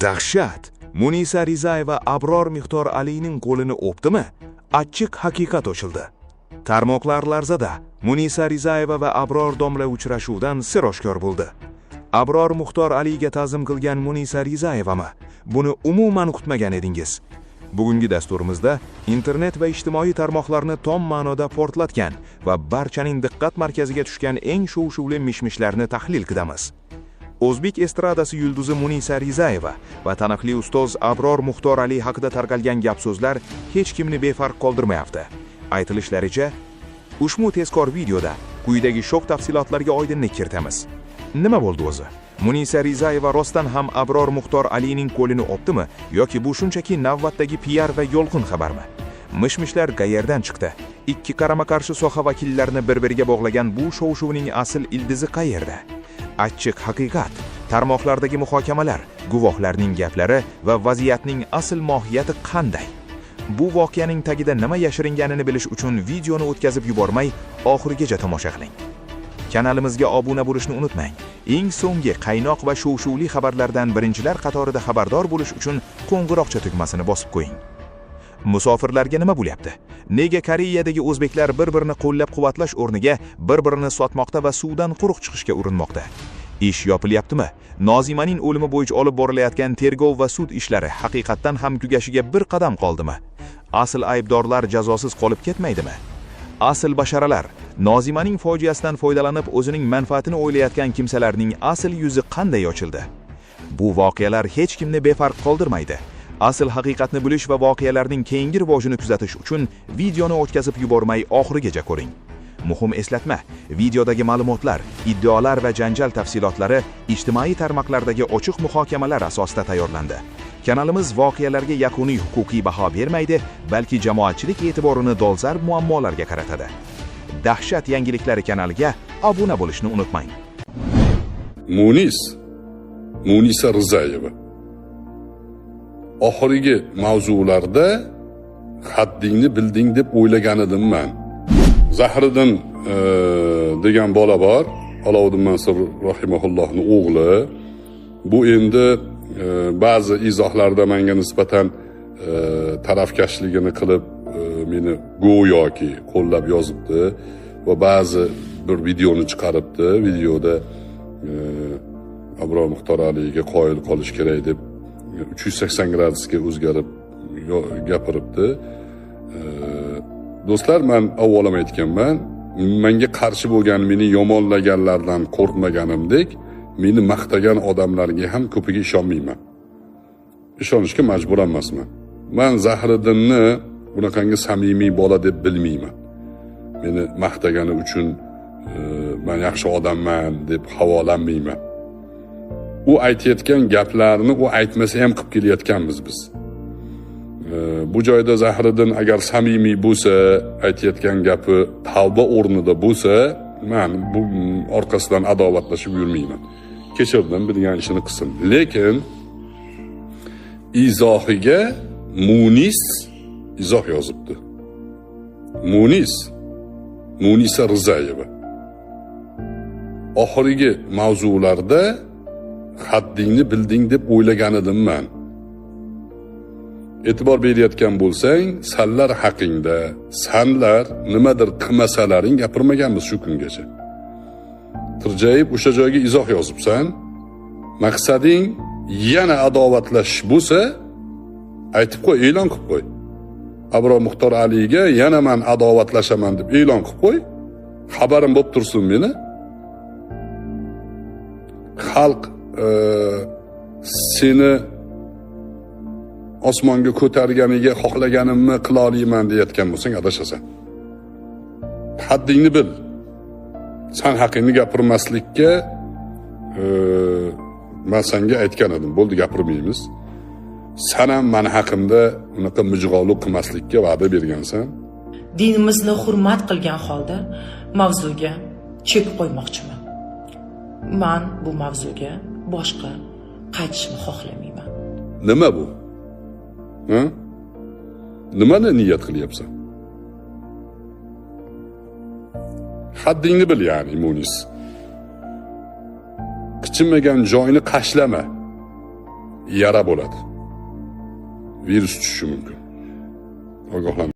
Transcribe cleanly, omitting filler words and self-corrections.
Dahshat! Munisa Rizayeva Abror Muxtor Alining qo'lini o'pdimi? Achchiq haqiqat ochildi. Tarmoqlar larzada Munisa Rizayeva va Abror domla uchrashuvdan sir oshkor bo'ldi. Abror Muxtor Aliga ta'zim qilgan Munisa Rizayevami? Buni umuman kutmagan edingiz. Bugungi dasturimizda internet va ijtimoiy tarmoqlarni tom ma'noda portlatgan va barchaning diqqat markaziga tushgan eng shov-shuvli mishmishlarni tahlil qilamiz. O'zbek estradasi yulduzi Munisa Rizayeva va taniqli ustoz Abror Muxtor Ali haqida tarqalgan gap-so'zlar hech kimni befarq qoldirmayapti. Aytilishlaricha, ushbu tezkor videoda quyidagi shok tafsilotlarga oydinlik kiritamiz. Nima bo'ldi o'zi? Munisa Rizayeva rostdan ham Abror Muxtor Alining qo'lini o'pdimi yoki bu shunchaki navbatdagi PR va yolg'on xabarmi? Mishmishlar qayerdan chiqdi? Ikki qarama-qarshi soha vakillarini bir-biriga bog'lagan bu shov-shuvning asl ildizi qayerda? Achchiq haqiqat, tarmoqlardagi muhokamalar, guvohlarning gaplari va vaziyatning asl mohiyati qanday? Bu voqeaning tagida nima yashiringanini bilish uchun videoni o'tkazib yubormay, oxirigacha tomosha qiling. Kanalimizga obuna bo'lishni unutmang. Eng so'nggi qaynoq va shov-shuvli xabarlardan birinchilar qatorida xabardor bo'lish uchun qo'ng'iroqcha tugmasini bosib qo'ying. Musofirlarga nima bo'lyapti? Nega Koreyadagi o'zbeklar bir-birini qo'llab-quvvatlash o'rniga bir-birini sotmoqda va suvdan quruq chiqishga urinmoqda? Ish yopilyaptimi? Nozimaning o'limi bo'yicha olib borilayotgan tergov va sud ishlari haqiqatdan ham tugashiga bir qadam qoldimi? Asl aybdorlar jazosiz qolib ketmaydimi? Asl basharalar, Nozimaning fojiasidan foydalanib o'zining manfaatini o'ylayotgan kimsalarning asl yuzi qanday ochildi? Bu voqealar hech kimni befarq qoldirmaydi. Asl haqiqatni bilish va voqealarning keyingi rivojini kuzatish uchun videoni o'tkazib yubormay oxirigacha ko'ring. Muhim eslatma, videodagi ma'lumotlar, iddeolar va janjal tafsilotlari ijtimoiy tarmoqlardagi ochiq muhokamalar asosida tayyorlandi. Kanalimiz voqealarga yakuniy huquqiy baho bermaydi, balki jamoatchilik e'tiborini dolzarb muammolarga qaratadi. Dahshat yangiliklari kanaliga obuna bo'lishni unutmang. Munisa Rizayeva oxirgi mavzularda haddingni bilding deb o'ylagan edim men. Zahriddin degan bola bor, Alovuddin Mansur rahimahullohning o'g'li. Bu endi ba'zi izohlarda menga nisbatan tarafkashligini qilib meni go'yoki qo'llab yozibdi va ba'zi bir videoni chiqaribdi. Videoda Abror Muxtor Aliga qoyil qolish kerak deb 380 gradusga o'zgarib gapiribdi. Do'stlar, men avvalam aytganman, menga qarshi bo'lgan, meni yomonlaganlardan qo'rqmaganimdek, meni maqtagan odamlarga ham ko'piga ishonmayman. Ishonishga majbur emasman. Men Zahriddinni bunaqangi samimiy bola deb bilmayman. Meni maqtagani uchun men yaxshi odamman deb havolanmayman. U aytayotgan gaplarni u aytmasa ham qilib kelayotganmiz biz. Bu joyda Zahriddin agar samimiy bo'lsa, aytayotgan gapi tavba o'rnida bo'lsa, men bu orqasidan adovatlashib yurmayman. Kechirdim, bilgan ishini qilsin. Lekin izohiga Munis izoh yozibdi. Munisa Rizayeva oxirgi mavzularda haddingni bilding deb o'ylagan edim men. E'tibor berayotgan bo'lsang, sanlar haqingda, sanlar nimadir qilmasalaring gapirmaganmiz shu kungacha. Tirjayib o'sha joyga izoh yozibsan. Maqsading yana adovatlashish bo'lsa, aytib qo'y, e'lon qilib qo'y. Abror Muxtor Aliga yana men adovatlashaman deb e'lon qilib qo'y. Xabarim bo'lib tursin meni. Xalq seni osmonga ko'targaniga xohlaganimni qila olaman deyotgan bo'lsang adashasan. Haddingni bil. Sen haqingni gapirmaslikka men senga aytgan edim, bo'ldi gapirmaymiz. Sen ham men haqimda unaqa mijg'ovlik qilmaslikka va'da bergansan. Dinimizni hurmat qilgan holda mavzuga chek qo'ymoqchiman. Men bu mavzuga boshqa qaytishni xohlamayman. Nima bu? Nimani niyat qilyapsan? Haddingni bil, ya'ni Munis. Qichimmagan joyni qashlama. yara bo'ladi. Virus tushishi mumkin. Ogohlan